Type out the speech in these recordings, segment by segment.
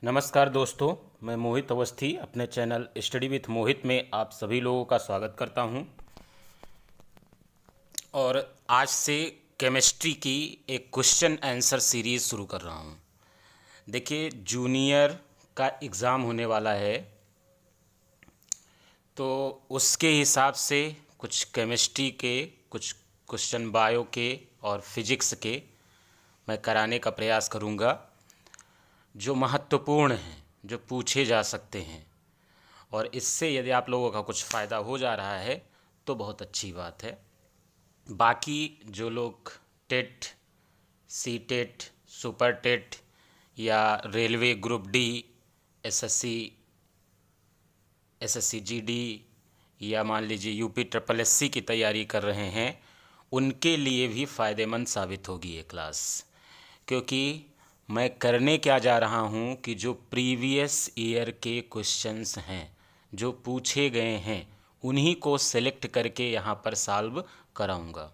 नमस्कार दोस्तों, मैं मोहित अवस्थी अपने चैनल स्टडी विथ मोहित में आप सभी लोगों का स्वागत करता हूं। और आज से केमिस्ट्री की एक क्वेश्चन आंसर सीरीज़ शुरू कर रहा हूं। देखिए, जूनियर का एग्ज़ाम होने वाला है, तो उसके हिसाब से कुछ केमिस्ट्री के, कुछ क्वेश्चन बायो के और फिजिक्स के मैं कराने का प्रयास करूंगा, जो महत्वपूर्ण हैं, जो पूछे जा सकते हैं। और इससे यदि आप लोगों का कुछ फ़ायदा हो जा रहा है तो बहुत अच्छी बात है। बाकी जो लोग TET, C TET, super TET या railway group D, SSC, SSC GD या मान लीजिए यूपी ट्रिपल एससी की तैयारी कर रहे हैं, उनके लिए भी फ़ायदेमंद साबित होगी ये क्लास। क्योंकि मैं करने क्या जा रहा हूँ कि जो प्रीवियस ईयर के क्वेश्चंस हैं, जो पूछे गए हैं, उन्हीं को सेलेक्ट करके यहाँ पर सॉल्व कराऊंगा।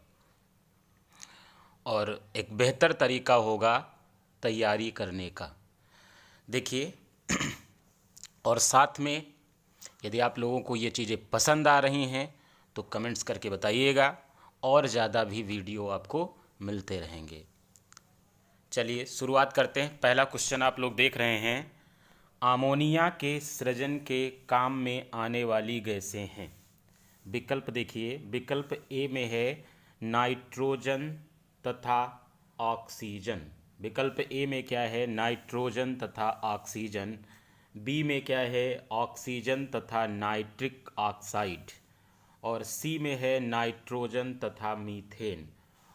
और एक बेहतर तरीका होगा तैयारी करने का। देखिए, और साथ में यदि आप लोगों को ये चीज़ें पसंद आ रही हैं तो कमेंट्स करके बताइएगा, और ज़्यादा भी वीडियो आपको मिलते रहेंगे। चलिए शुरुआत करते हैं। पहला क्वेश्चन आप लोग देख रहे हैं, अमोनिया के सृजन के काम में आने वाली गैसें हैं। विकल्प देखिए, विकल्प ए में है नाइट्रोजन तथा ऑक्सीजन। विकल्प ए में क्या है? नाइट्रोजन तथा ऑक्सीजन। बी में क्या है? ऑक्सीजन तथा नाइट्रिक ऑक्साइड। और सी में है नाइट्रोजन तथा मीथेन।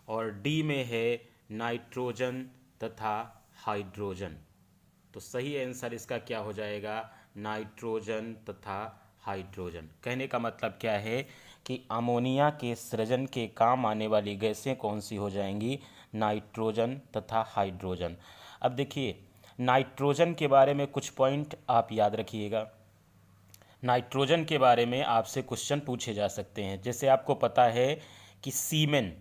और डी में है नाइट्रोजन तथा हाइड्रोजन। तो सही आंसर इसका क्या हो जाएगा? नाइट्रोजन तथा हाइड्रोजन। कहने का मतलब क्या है कि अमोनिया के सृजन के काम आने वाली गैसें कौन सी हो जाएंगी? नाइट्रोजन तथा हाइड्रोजन। अब देखिए, नाइट्रोजन के बारे में कुछ पॉइंट आप याद रखिएगा। नाइट्रोजन के बारे में आपसे क्वेश्चन पूछे जा सकते हैं। जैसे आपको पता है कि सीमेन,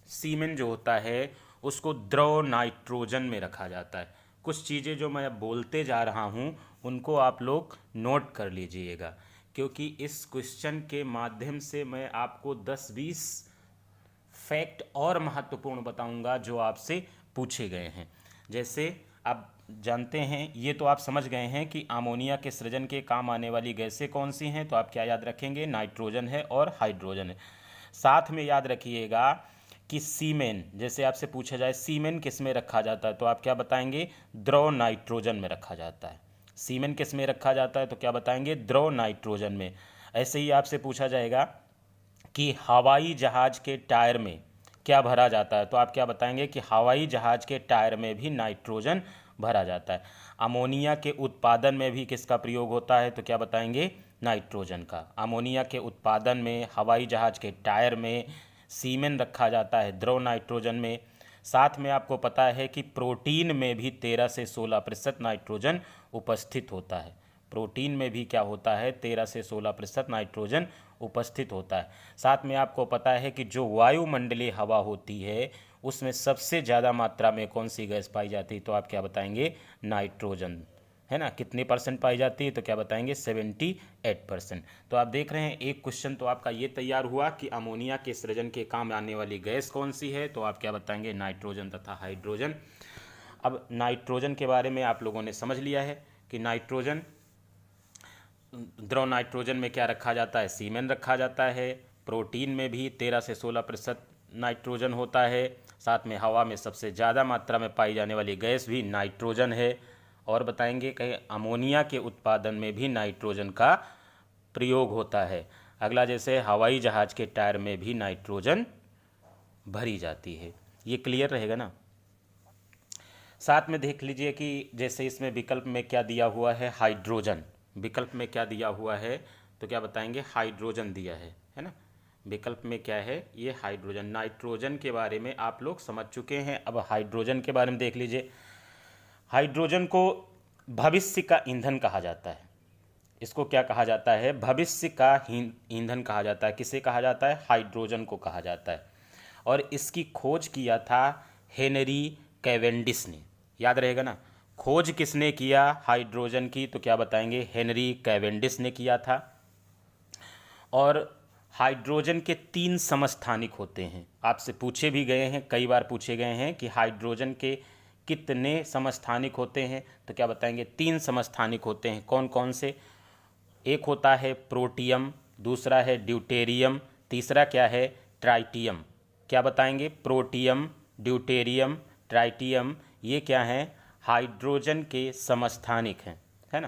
सीमेन जो होता है उसको द्रव नाइट्रोजन में रखा जाता है। कुछ चीज़ें जो मैं अब बोलते जा रहा हूँ उनको आप लोग नोट कर लीजिएगा, क्योंकि इस क्वेश्चन के माध्यम से मैं आपको 10-20 फैक्ट और महत्वपूर्ण बताऊंगा जो आपसे पूछे गए हैं। जैसे आप जानते हैं, ये तो आप समझ गए हैं कि अमोनिया के सृजन के काम आने वाली गैसें कौन सी हैं, तो आप क्या याद रखेंगे? नाइट्रोजन है और हाइड्रोजन है। साथ में याद रखिएगा कि सीमेन, जैसे आपसे पूछा जाए सीमेन किस में रखा जाता है, तो आप क्या बताएंगे? द्रव नाइट्रोजन में रखा जाता है। सीमेन किस में रखा जाता है, तो क्या बताएंगे? द्रव नाइट्रोजन में। ऐसे ही आपसे पूछा जाएगा कि हवाई जहाज के टायर में क्या भरा जाता है, तो आप क्या बताएंगे? कि हवाई जहाज के टायर में भी नाइट्रोजन भरा जाता है। अमोनिया के उत्पादन में भी किसका प्रयोग होता है, तो क्या बताएंगे? नाइट्रोजन का। अमोनिया के उत्पादन में, हवाई जहाज के टायर में सीमेन रखा जाता है द्रव नाइट्रोजन में। साथ में आपको पता है कि प्रोटीन में भी 13 से 16% नाइट्रोजन उपस्थित होता है। प्रोटीन में भी क्या होता है? 13 से 16% नाइट्रोजन उपस्थित होता है। साथ में आपको पता है कि जो वायुमंडलीय हवा होती है उसमें सबसे ज़्यादा मात्रा में कौन सी गैस पाई जाती है, तो आप क्या बताएंगे? नाइट्रोजन, है ना। कितनी परसेंट पाई जाती है, तो क्या बताएंगे? 78%। तो आप देख रहे हैं, एक क्वेश्चन तो आपका ये तैयार हुआ कि अमोनिया के सृजन के काम आने वाली गैस कौन सी है, तो आप क्या बताएंगे? नाइट्रोजन तथा हाइड्रोजन। अब नाइट्रोजन के बारे में आप लोगों ने समझ लिया है कि नाइट्रोजन, द्रव नाइट्रोजन में क्या रखा जाता है? सीमेन रखा जाता है। प्रोटीन में भी 13 से 16% नाइट्रोजन होता है। साथ में हवा में सबसे ज़्यादा मात्रा में पाई जाने वाली गैस भी नाइट्रोजन है। और बताएंगे कि अमोनिया के उत्पादन में भी नाइट्रोजन का प्रयोग होता है। अगला, जैसे हवाई जहाज़ के टायर में भी नाइट्रोजन भरी जाती है। ये क्लियर रहेगा ना। साथ में देख लीजिए कि जैसे इसमें विकल्प में क्या दिया हुआ है? हाइड्रोजन। विकल्प में क्या दिया हुआ है, तो क्या बताएंगे? हाइड्रोजन दिया है ना। विकल्प में क्या है? ये हाइड्रोजन। नाइट्रोजन के बारे में आप लोग समझ चुके हैं। अब हाइड्रोजन के बारे में देख लीजिए। हाइड्रोजन को भविष्य का ईंधन कहा जाता है। इसको क्या कहा जाता है? भविष्य का ईंधन कहा जाता है। किसे कहा जाता है? हाइड्रोजन को कहा जाता है। और इसकी खोज किया था हेनरी कैवेंडिश ने। याद रहेगा ना, खोज किसने किया हाइड्रोजन की, तो क्या बताएंगे, हेनरी कैवेंडिश ने किया था। और हाइड्रोजन के 3 समस्थानिक होते हैं, आपसे पूछे भी गए हैं, कई बार पूछे गए हैं कि हाइड्रोजन के कितने समस्थानिक होते हैं, तो क्या बताएंगे, 3 समस्थानिक होते हैं। कौन कौन से, एक होता है प्रोटियम, दूसरा है ड्यूटेरियम, तीसरा क्या है, ट्राइटियम। क्या बताएंगे, प्रोटियम, ड्यूटेरियम, ट्राइटियम, ये क्या हैं, हाइड्रोजन के समस्थानिक हैं, है ना।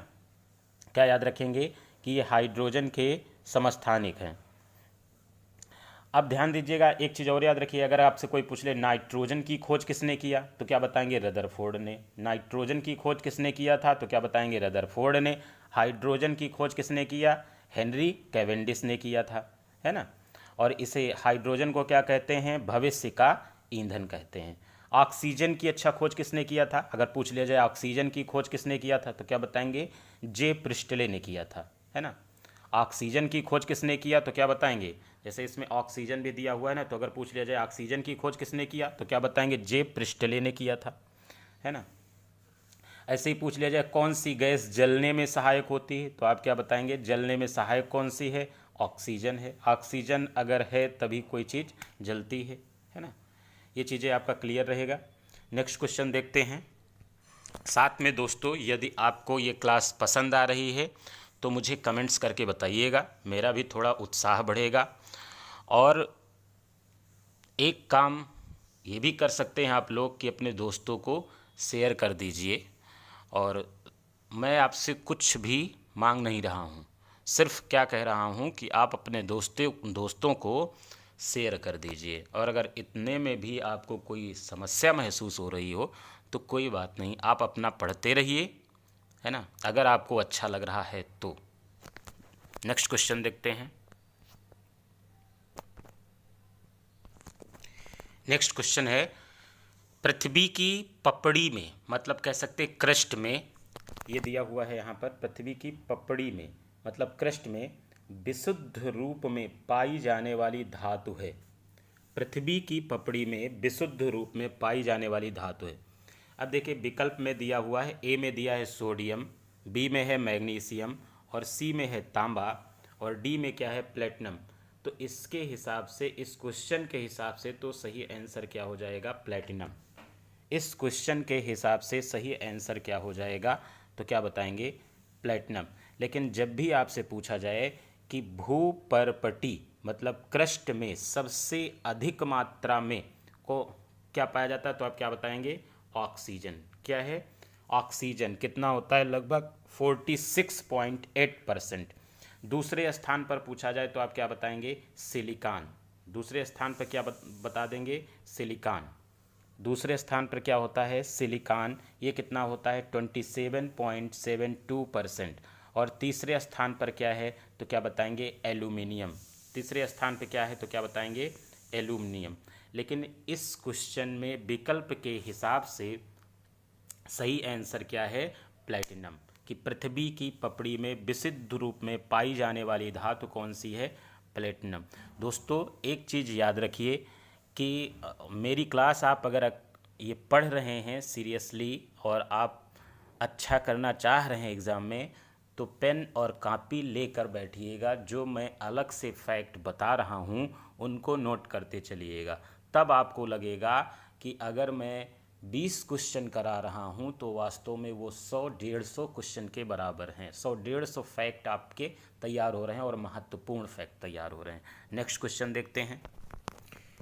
क्या याद रखेंगे कि ये हाइड्रोजन के समस्थानिक हैं। अब ध्यान दीजिएगा, एक चीज़ और याद रखिए, अगर आपसे कोई पूछ ले नाइट्रोजन की खोज किसने किया, तो क्या बताएंगे, रदरफोर्ड ने। नाइट्रोजन की खोज किसने किया था, तो क्या बताएंगे, रदरफोर्ड ने। हाइड्रोजन की खोज किसने किया, हेनरी कैवेंडिश ने किया था, है ना। और इसे हाइड्रोजन को क्या कहते हैं, भविष्य का ईंधन कहते हैं। ऑक्सीजन की अच्छा खोज किसने किया था, अगर पूछ लिया जाए ऑक्सीजन की खोज किसने किया था, तो क्या बताएंगे, जे प्रिस्टले ने किया था, है ना। ऑक्सीजन की खोज किसने किया, तो क्या बताएंगे, जैसे इसमें ऑक्सीजन भी दिया हुआ है ना, तो अगर पूछ लिया जाए ऑक्सीजन की खोज किसने किया, तो क्या बताएंगे, जे प्रिस्टले ने किया था, है ना। ऐसे ही पूछ लिया जाए कौन सी गैस जलने में सहायक होती है, तो आप क्या बताएंगे, जलने में सहायक कौन सी है, ऑक्सीजन है। ऑक्सीजन अगर है तभी कोई चीज़ जलती है ना। ये चीज़ें आपका क्लियर रहेगा। नेक्स्ट क्वेश्चन देखते हैं। साथ में दोस्तों, यदि आपको ये क्लास पसंद आ रही है तो मुझे कमेंट्स करके बताइएगा, मेरा भी थोड़ा उत्साह बढ़ेगा। और एक काम ये भी कर सकते हैं आप लोग कि अपने दोस्तों को शेयर कर दीजिए। और मैं आपसे कुछ भी मांग नहीं रहा हूँ, सिर्फ क्या कह रहा हूँ कि आप अपने दोस्तों को शेयर कर दीजिए। और अगर इतने में भी आपको कोई समस्या महसूस हो रही हो तो कोई बात नहीं, आप अपना पढ़ते रहिए, है ना, अगर आपको अच्छा लग रहा है तो। नेक्स्ट क्वेश्चन देखते हैं। नेक्स्ट क्वेश्चन है, पृथ्वी की पपड़ी में, मतलब कह सकते क्रस्ट में, ये दिया हुआ है यहाँ पर, पृथ्वी की पपड़ी में मतलब क्रस्ट में विशुद्ध रूप में पाई जाने वाली धातु है। पृथ्वी की पपड़ी में विशुद्ध रूप में पाई जाने वाली धातु है। अब देखिए विकल्प में दिया हुआ है, ए में दिया है सोडियम, बी में है मैग्नीशियम, और सी में है तांबा, और डी में क्या है, प्लेटिनम। तो इसके हिसाब से, इस क्वेश्चन के हिसाब से तो सही आंसर क्या हो जाएगा, प्लेटिनम। इस क्वेश्चन के हिसाब से सही आंसर क्या हो जाएगा, तो क्या बताएंगे, प्लेटिनम। लेकिन जब भी आपसे पूछा जाए कि भूपर्पटी मतलब क्रस्ट में सबसे अधिक मात्रा में को क्या पाया जाता है, तो आप क्या बताएंगे, ऑक्सीजन। क्या है, ऑक्सीजन कितना होता है, लगभग 46.8%। दूसरे स्थान पर पूछा जाए तो आप क्या बताएंगे, सिलिकॉन। दूसरे स्थान पर क्या बता देंगे, सिलिकॉन। दूसरे स्थान पर क्या होता है, सिलिकॉन, ये कितना होता है, 27.72%। और तीसरे स्थान पर क्या है, तो क्या बताएंगे, एल्यूमिनियम। तीसरे स्थान पर क्या है, तो क्या बताएंगे, एल्यूमिनियम। लेकिन इस क्वेश्चन में विकल्प के हिसाब से सही आंसर क्या है, प्लैटिनम। कि पृथ्वी की पपड़ी में विशुद्ध रूप में पाई जाने वाली धातु कौन सी है, प्लैटिनम। दोस्तों एक चीज़ याद रखिए कि मेरी क्लास आप अगर ये पढ़ रहे हैं सीरियसली और आप अच्छा करना चाह रहे हैं एग्ज़ाम में, तो पेन और कॉपी लेकर बैठिएगा। जो मैं अलग से फैक्ट बता रहा हूँ उनको नोट करते चलिएगा, तब आपको लगेगा कि अगर मैं 20 क्वेश्चन करा रहा हूँ तो वास्तव में वो 100-150 क्वेश्चन के बराबर हैं। 100-150 फैक्ट आपके तैयार हो रहे हैं और महत्वपूर्ण फैक्ट तैयार हो रहे हैं। नेक्स्ट क्वेश्चन देखते हैं।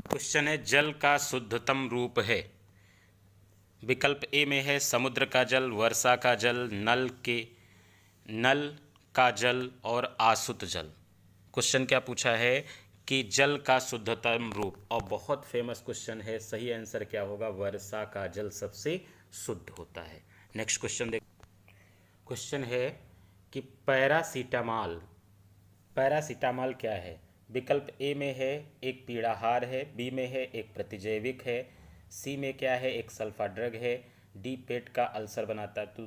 क्वेश्चन है, जल का शुद्धतम रूप है। विकल्प ए में है समुद्र का जल, वर्षा का जल, नल का जल और आसुत जल। क्वेश्चन क्या पूछा है कि जल का शुद्धतम रूप, और बहुत फेमस क्वेश्चन है। सही आंसर क्या होगा, वर्षा का जल सबसे शुद्ध होता है। नेक्स्ट क्वेश्चन देख। क्वेश्चन है कि पैरासीटामॉल क्या है। विकल्प ए में है एक पीड़ाहार है, बी में है एक प्रतिजैविक है, सी में क्या है, एक सल्फा ड्रग है, डी पेट का अल्सर बनाता है। तो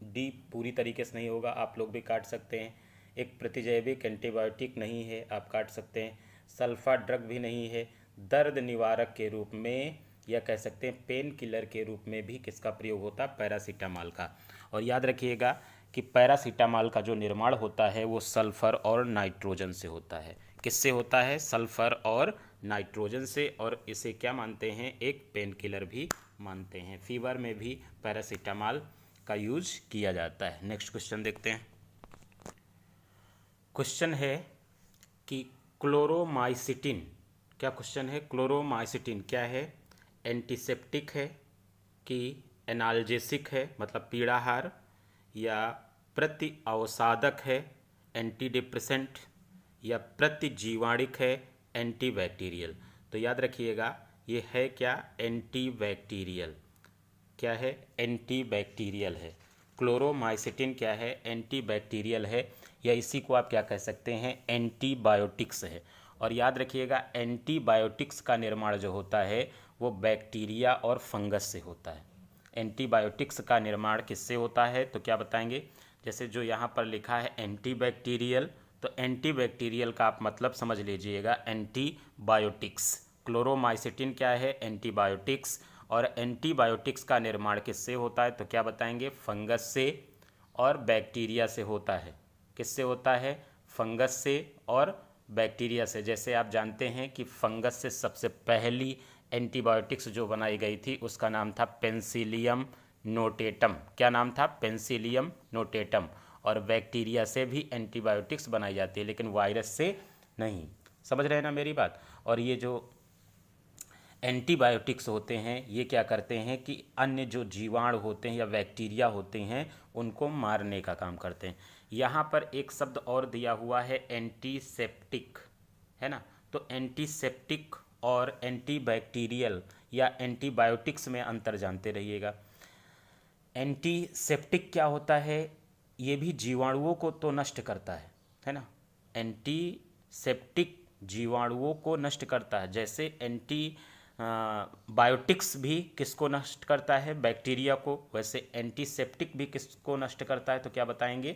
डी पूरी तरीके से नहीं होगा, आप लोग भी काट सकते हैं। एक प्रतिजैविक एंटीबायोटिक नहीं है, आप काट सकते हैं। सल्फा ड्रग भी नहीं है। दर्द निवारक के रूप में या कह सकते हैं पेन किलर के रूप में भी किसका प्रयोग होता है, पैरासीटामॉल का। और याद रखिएगा कि पैरासीटामॉल का जो निर्माण होता है वो सल्फर और नाइट्रोजन से होता है। किससे होता है, सल्फर और नाइट्रोजन से। और इसे क्या मानते हैं, एक पेन किलर भी मानते हैं। फीवर में भी पैरासीटामॉल का यूज किया जाता है। नेक्स्ट क्वेश्चन देखते हैं। क्वेश्चन है कि क्लोरोमाइसिटिन, क्या क्वेश्चन है, क्लोरोमाइसिटिन क्या है, एंटीसेप्टिक है कि एनाल्जेसिक है मतलब पीड़ाहार, या प्रति अवसादक है एंटी डिप्रेसेंट, या प्रतिजीवाणिक है एंटीबैक्टीरियल। तो याद रखिएगा ये है क्या, एंटीबैक्टीरियल। क्या है, एंटीबैक्टीरियल है। क्लोरोमाइसिटिन क्या है, एंटीबैक्टीरियल है, या इसी को आप क्या कह सकते हैं, एंटीबायोटिक्स है। और याद रखिएगा एंटीबायोटिक्स का निर्माण जो होता है वो बैक्टीरिया और फंगस से होता है। एंटीबायोटिक्स का निर्माण किससे होता है, तो क्या बताएंगे, जैसे जो यहाँ पर लिखा है एंटीबैक्टीरियल, तो एंटीबैक्टीरियल का आप मतलब समझ लीजिएगा एंटीबायोटिक्स। क्लोरोमाइसिटिन क्या है, एंटीबायोटिक्स। और एंटीबायोटिक्स का निर्माण किससे होता है, तो क्या बताएंगे, फंगस से और बैक्टीरिया से होता है। किससे होता है, फंगस से और बैक्टीरिया से। जैसे आप जानते हैं कि फंगस से सबसे पहली एंटीबायोटिक्स जो बनाई गई थी उसका नाम था पेंसिलियम नोटेटम। क्या नाम था, पेंसिलियम नोटेटम। और बैक्टीरिया से भी एंटीबायोटिक्स बनाई जाती है लेकिन वायरस से नहीं। समझ रहे हैं ना मेरी बात। और ये जो एंटीबायोटिक्स होते हैं ये क्या करते हैं कि अन्य जो जीवाणु होते हैं या बैक्टीरिया होते हैं उनको मारने का काम करते हैं। यहाँ पर एक शब्द और दिया हुआ है एंटीसेप्टिक, है ना। तो एंटीसेप्टिक और एंटीबैक्टीरियल या एंटीबायोटिक्स में अंतर जानते रहिएगा। एंटीसेप्टिक क्या होता है, ये भी जीवाणुओं को तो नष्ट करता है ना। एंटीसेप्टिक जीवाणुओं को नष्ट करता है, जैसे बायोटिक्स भी किसको नष्ट करता है, बैक्टीरिया को। वैसे एंटीसेप्टिक भी किसको नष्ट करता है, तो क्या बताएंगे,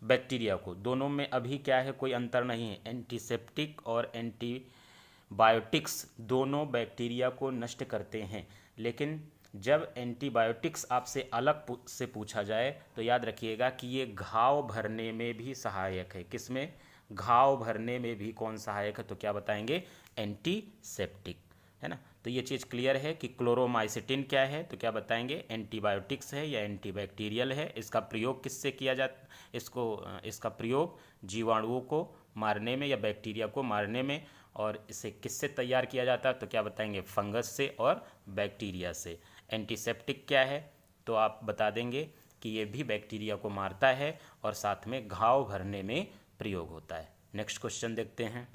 बैक्टीरिया को। दोनों में अभी क्या है, कोई अंतर नहीं है। एंटीसेप्टिक और एंटीबायोटिक्स दोनों बैक्टीरिया को नष्ट करते हैं। लेकिन जब एंटीबायोटिक्स आपसे अलग से पूछा जाए तो याद रखिएगा कि ये घाव भरने में भी सहायक है। किसमें, घाव भरने में भी कौन सहायक है, तो क्या बताएंगे, एंटीसेप्टिक, है ना। तो ये चीज़ क्लियर है कि क्लोरोमाइसिटिन क्या है, तो क्या बताएंगे, एंटीबायोटिक्स है या एंटीबैक्टीरियल है। इसका प्रयोग किससे किया जाता, इसका प्रयोग जीवाणुओं को मारने में या बैक्टीरिया को मारने में। और इसे किससे तैयार किया जाता है, तो क्या बताएंगे, फंगस से और बैक्टीरिया से। एंटीसेप्टिक क्या है, तो आप बता देंगे कि ये भी बैक्टीरिया को मारता है और साथ में घाव भरने में प्रयोग होता है। नेक्स्ट क्वेश्चन देखते हैं।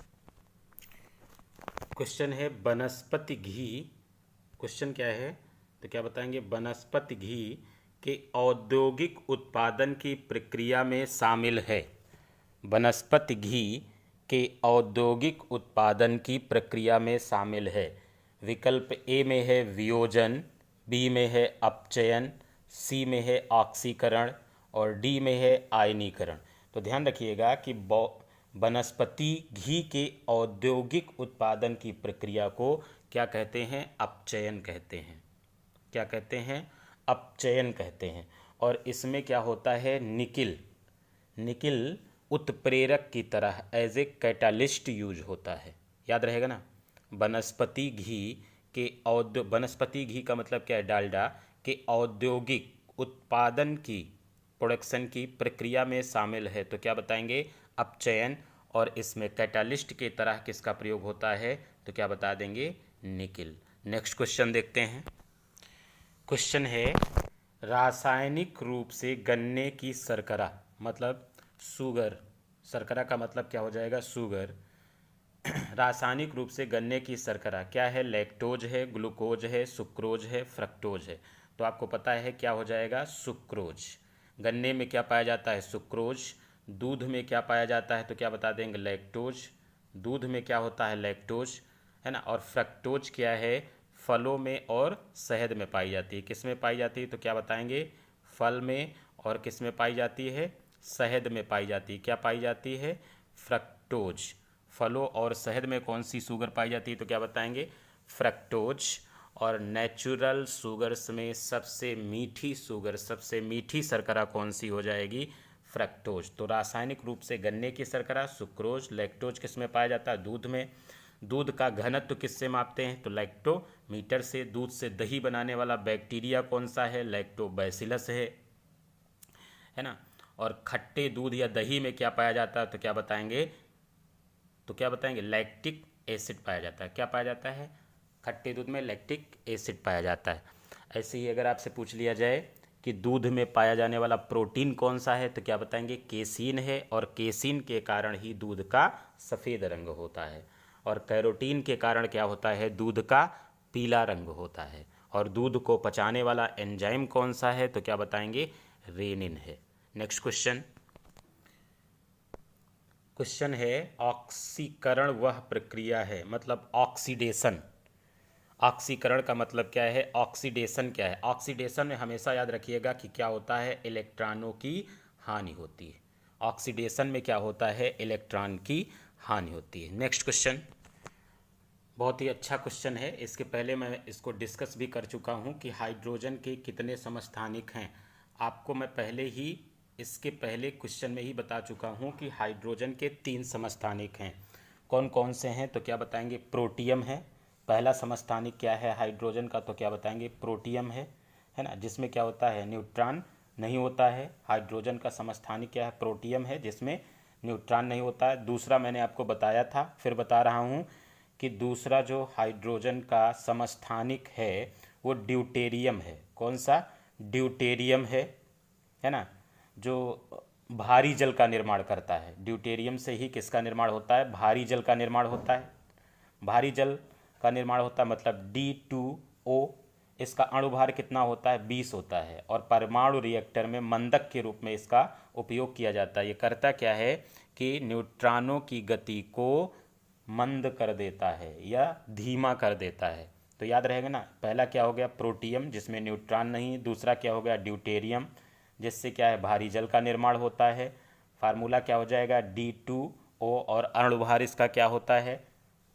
क्वेश्चन है वनस्पति घी। क्वेश्चन क्या है, तो क्या बताएंगे, वनस्पति घी के औद्योगिक उत्पादन की प्रक्रिया में शामिल है। वनस्पति घी के औद्योगिक उत्पादन की प्रक्रिया में शामिल है। विकल्प ए में है वियोजन, बी में है अपचयन, सी में है ऑक्सीकरण और डी में है आयनीकरण। तो ध्यान रखिएगा कि वनस्पति घी के औद्योगिक उत्पादन की प्रक्रिया को क्या कहते हैं, अपचयन कहते हैं। क्या कहते हैं, अपचयन कहते हैं। और इसमें क्या होता है, निकिल उत्प्रेरक की तरह एज ए कैटालिस्ट यूज होता है। याद रहेगा ना। वनस्पति घी का मतलब क्या है, डालडा के औद्योगिक उत्पादन की, प्रोडक्शन की प्रक्रिया में शामिल है, तो क्या बताएंगे, अपचयन। और इसमें कैटालिस्ट की तरह किसका प्रयोग होता है, तो क्या बता देंगे, निकिल। नेक्स्ट क्वेश्चन देखते हैं। क्वेश्चन है रासायनिक रूप से गन्ने की शर्करा मतलब शुगर, शर्करा का मतलब क्या हो जाएगा, शुगर। रासायनिक रूप से गन्ने की शर्करा क्या है, लैक्टोज है, ग्लूकोज है, सुक्रोज है, फ्रक्टोज है। तो आपको पता है क्या हो जाएगा, सुक्रोज। गन्ने में क्या पाया जाता है, सुक्रोज। दूध में क्या पाया जाता है, तो क्या बता देंगे, लैक्टोज। दूध में क्या होता है, लैक्टोज, है ना। और फ्रक्टोज क्या है, फलों में और शहद में पाई जाती है। किस में पाई जाती है, तो क्या बताएंगे, फल में। और किस में पाई जाती है, शहद में पाई जाती है। क्या पाई जाती है, फ्रक्टोज। फलों और शहद में कौन सी शुगर पाई जाती है, तो क्या बताएंगे, फ्रक्टोज। और नेचुरल शुगर्स में सबसे मीठी शुगर, सबसे मीठी शर्करा कौन सी हो जाएगी? फ्रक्टोज। तो रासायनिक रूप से गन्ने की शर्करा सुक्रोज। लैक्टोज किस में पाया जाता है? दूध में। दूध का घनत्व किससे मापते हैं? तो लैक्टोमीटर से। दूध से दही बनाने वाला बैक्टीरिया कौन सा है? लैक्टोबैसिलस है ना। और खट्टे दूध या दही में क्या पाया जाता है? तो क्या बताएंगे? लैक्टिक एसिड पाया जाता है। क्या पाया जाता है? खट्टे दूध में लैक्टिक एसिड पाया जाता है। ऐसे ही अगर आपसे पूछ लिया जाए कि दूध में पाया जाने वाला प्रोटीन कौन सा है, तो क्या बताएंगे? केसीन है। और केसीन के कारण ही दूध का सफ़ेद रंग होता है। और कैरोटीन के कारण क्या होता है? दूध का पीला रंग होता है। और दूध को पचाने वाला एंजाइम कौन सा है? तो क्या बताएंगे? रेनिन है। नेक्स्ट क्वेश्चन है ऑक्सीकरण वह प्रक्रिया है, मतलब ऑक्सीडेशन। ऑक्सीकरण का मतलब क्या है? ऑक्सीडेशन क्या है? ऑक्सीडेशन में हमेशा याद रखिएगा कि क्या होता है? इलेक्ट्रॉनों की हानि होती है। ऑक्सीडेशन में क्या होता है? इलेक्ट्रॉन की हानि होती है। नेक्स्ट क्वेश्चन बहुत ही अच्छा क्वेश्चन है। इसके पहले मैं इसको डिस्कस भी कर चुका हूँ कि हाइड्रोजन के कितने समस्थानिक हैं। आपको मैं पहले ही इसके पहले क्वेश्चन में ही बता चुका हूँ कि हाइड्रोजन के 3 समस्थानिक हैं। कौन कौन से हैं? तो क्या बताएंगे? प्रोटियम है। पहला समस्थानिक क्या है हाइड्रोजन का? तो क्या बताएंगे? प्रोटियम है ना, जिसमें क्या होता है? न्यूट्रॉन नहीं होता है। हाइड्रोजन का समस्थानिक क्या है? प्रोटियम है, जिसमें न्यूट्रॉन नहीं होता है। दूसरा मैंने आपको बताया था, फिर बता रहा हूँ कि दूसरा जो हाइड्रोजन का समस्थानिक है वो ड्यूटेरियम है। कौन सा? ड्यूटेरियम है ना, जो भारी जल का निर्माण करता है। ड्यूटेरियम से ही किसका निर्माण होता है? भारी जल का निर्माण होता है। भारी जल का निर्माण होता है मतलब D2O। इसका अणुभार कितना होता है? 20 होता है। और परमाणु रिएक्टर में मंदक के रूप में इसका उपयोग किया जाता है। ये करता क्या है कि न्यूट्रॉनों की गति को मंद कर देता है या धीमा कर देता है। तो याद रहेगा ना, पहला क्या हो गया? प्रोटियम, जिसमें न्यूट्रॉन नहीं। दूसरा क्या हो गया? ड्यूटेरियम, जिससे क्या है? भारी जल का निर्माण होता है। फार्मूला क्या हो जाएगा? D2O। और अणुभार इसका क्या होता है?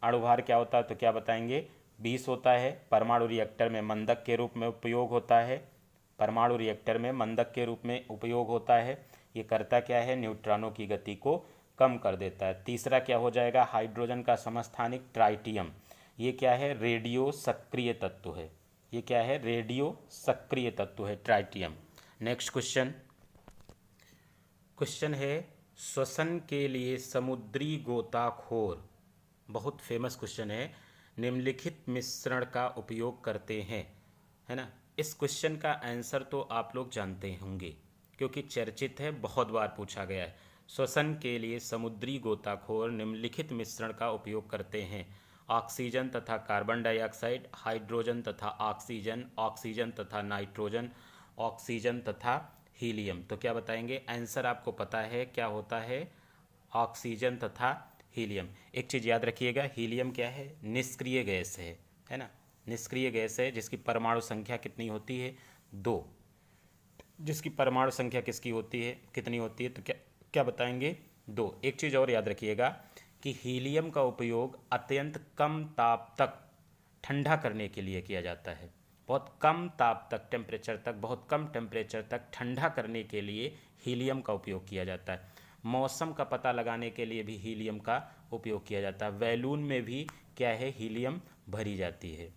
अणुभार क्या होता है? तो क्या बताएंगे? 20 होता है। परमाणु रिएक्टर में मंदक के रूप में उपयोग होता है। परमाणु रिएक्टर में मंदक के रूप में उपयोग होता है। ये करता क्या है? न्यूट्रॉनों की गति को कम कर देता है। तीसरा क्या हो जाएगा? हाइड्रोजन का समस्थानिक ट्राइटियम। ये क्या है? रेडियो सक्रिय तत्व है। ये क्या है? रेडियो सक्रिय तत्व है, ट्राइटियम। नेक्स्ट क्वेश्चन है श्वसन के लिए समुद्री गोताखोर, बहुत फेमस क्वेश्चन है, निम्नलिखित मिश्रण का उपयोग करते हैं, है ना। इस क्वेश्चन का आंसर तो आप लोग जानते होंगे क्योंकि चर्चित है, बहुत बार पूछा गया है। श्वसन के लिए समुद्री गोताखोर निम्नलिखित मिश्रण का उपयोग करते हैं: ऑक्सीजन तथा कार्बन डाइऑक्साइड, हाइड्रोजन तथा ऑक्सीजन, ऑक्सीजन तथा नाइट्रोजन, ऑक्सीजन तथा हीलियम। तो क्या बताएंगे? आंसर आपको पता है क्या होता है? ऑक्सीजन तथा हीलियम। एक चीज़ याद रखिएगा, हीलियम क्या है? निष्क्रिय गैस है ना। निष्क्रिय गैस है जिसकी परमाणु संख्या कितनी होती है? 2। जिसकी परमाणु संख्या किसकी होती है? कितनी होती है? तो क्या क्या बताएंगे? 2। एक चीज़ और याद रखिएगा कि हीलियम का उपयोग अत्यंत कम ताप तक ठंडा करने के लिए किया जाता है। बहुत कम ताप तक, टेम्परेचर तक, बहुत कम टेम्परेचर तक ठंडा करने के लिए हीलियम का उपयोग किया जाता है। मौसम का पता लगाने के लिए भी हीलियम का उपयोग किया जाता है। बैलून में भी क्या है? हीलियम भरी जाती है।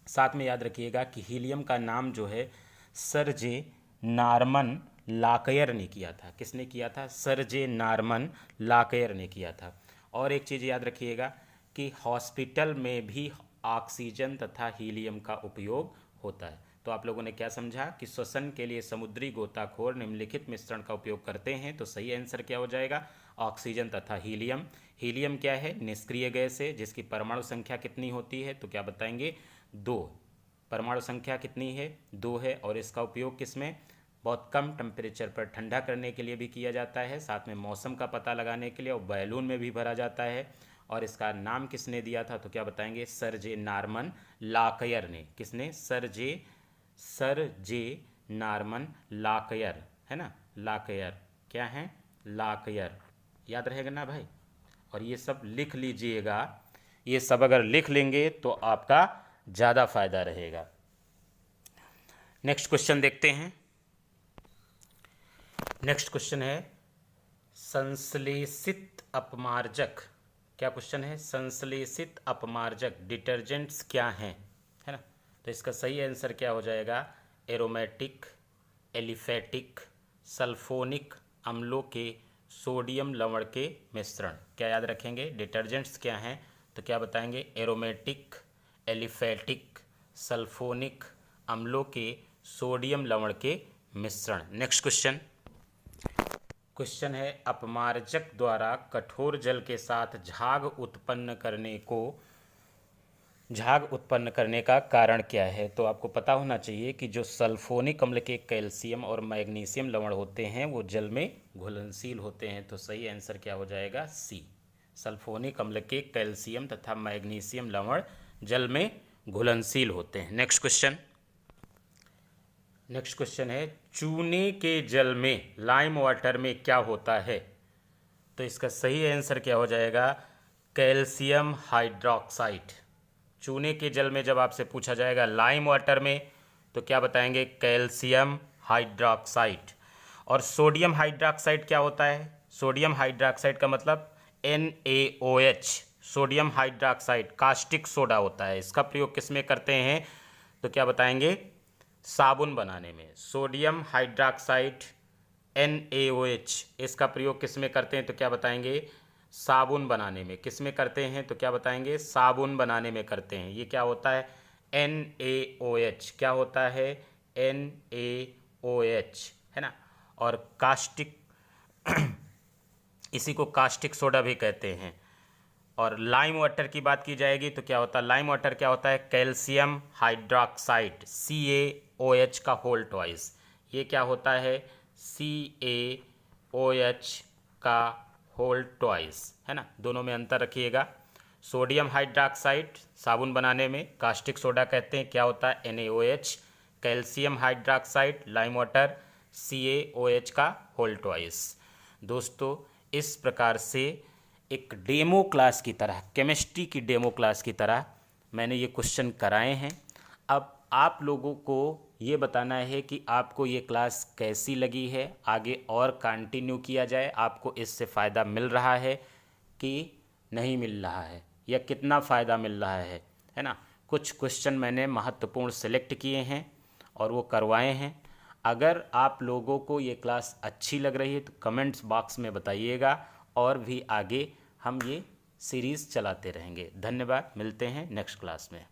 साथ में याद रखिएगा कि हीलियम का नाम जो है सर जे नॉर्मन लाकयर ने किया था। किसने किया था? सर जे नॉर्मन लाकयर ने किया था। और एक चीज़ याद रखिएगा कि हॉस्पिटल में भी ऑक्सीजन तथा हीलियम का उपयोग होता है। तो आप लोगों ने क्या समझा कि श्वसन के लिए समुद्री गोताखोर निम्नलिखित मिश्रण का उपयोग करते हैं। तो सही आंसर क्या हो जाएगा? ऑक्सीजन तथा हीलियम। हीलियम क्या है? निष्क्रिय गैस है जिसकी परमाणु संख्या कितनी होती है? तो क्या बताएंगे? 2। परमाणु संख्या कितनी है? 2 है। और इसका उपयोग किसमें? बहुत कम टेम्परेचर पर ठंडा करने के लिए भी किया जाता है, साथ में मौसम का पता लगाने के लिए, और बैलून में भी भरा जाता है। और इसका नाम किसने दिया था? तो क्या बताएंगे? सर जे नॉर्मन लाकयर ने। किसने? सर जे नॉर्मन लाकयर, है ना। लाकयर क्या है? लाकयर। याद रहेगा ना भाई। और ये सब लिख लीजिएगा। ये सब अगर लिख लेंगे तो आपका ज़्यादा फायदा रहेगा। नेक्स्ट क्वेश्चन देखते हैं। नेक्स्ट क्वेश्चन है संश्लेषित अपमार्जक। क्या क्वेश्चन है? संश्लेषित अपमार्जक डिटर्जेंट्स क्या हैं, है ना। तो इसका सही आंसर क्या हो जाएगा? एरोमेटिक, एलिफेटिक, सल्फोनिक अम्लों के सोडियम लवण के मिश्रण। क्या याद रखेंगे? डिटर्जेंट्स क्या हैं तो क्या बताएंगे? एरोमेटिक, एलिफेटिक, सल्फोनिक अम्लों के सोडियम लवण के मिश्रण। Next question. क्वेश्चन है अपमार्जक द्वारा कठोर जल के साथ झाग उत्पन्न करने का कारण क्या है? तो आपको पता होना चाहिए कि जो सल्फोनिक अम्ल के कैल्शियम और मैग्नीशियम लवण होते हैं वो जल में घुलनशील होते हैं। तो सही आंसर क्या हो जाएगा? सी। सल्फोनिक अम्ल के कैल्शियम तथा मैग्नीशियम लवण जल में घुलनशील होते हैं। नेक्स्ट क्वेश्चन है चूने के जल में, लाइम वाटर में क्या होता है? तो इसका सही आंसर क्या हो जाएगा? Calcium hydroxide. चूने के जल में जब आपसे पूछा जाएगा लाइम वाटर में तो क्या बताएंगे? Calcium hydroxide. और सोडियम हाइड्रोक्साइड क्या होता है? सोडियम हाइड्रोक्साइड का मतलब NaOH, sodium hydroxide caustic soda होता है। इसका प्रयोग किस में करते हैं तो क्या बताएंगे? साबुन बनाने में। सोडियम हाइड्रोक्साइड NaOH, इसका प्रयोग किस में करते हैं तो क्या बताएंगे? साबुन बनाने में। किस में करते हैं तो क्या बताएंगे? साबुन बनाने में करते हैं। ये क्या होता है? NaOH। क्या होता है? NaOH, है ना। और कास्टिक इसी को कास्टिक सोडा भी कहते हैं। और लाइम वाटर की बात की जाएगी तो क्या होता है? लाइम वाटर क्या होता है? कैल्शियम हाइड्रोक्साइड CaOH का होल ट्वाइस। ये क्या होता है? CaOH का होल ट्वाइस, है ना। दोनों में अंतर रखिएगा। सोडियम हाइड्रोक्साइड साबुन बनाने में कास्टिक सोडा कहते हैं, क्या होता है? NaOH। Calcium hydroxide lime water CaOH का होल ट्वाइस। दोस्तों इस प्रकार से एक डेमो क्लास की तरह, केमिस्ट्री की डेमो क्लास की तरह मैंने ये क्वेश्चन कराए हैं। अब आप लोगों को ये बताना है कि आपको ये क्लास कैसी लगी है, आगे और कंटिन्यू किया जाए, आपको इससे फ़ायदा मिल रहा है कि नहीं मिल रहा है, या कितना फ़ायदा मिल रहा है ना। कुछ क्वेश्चन मैंने महत्वपूर्ण सेलेक्ट किए हैं और वो करवाए हैं। अगर आप लोगों को ये क्लास अच्छी लग रही है तो कमेंट्स बॉक्स में बताइएगा, और भी आगे हम ये सीरीज़ चलाते रहेंगे। धन्यवाद, मिलते हैं नेक्स्ट क्लास में।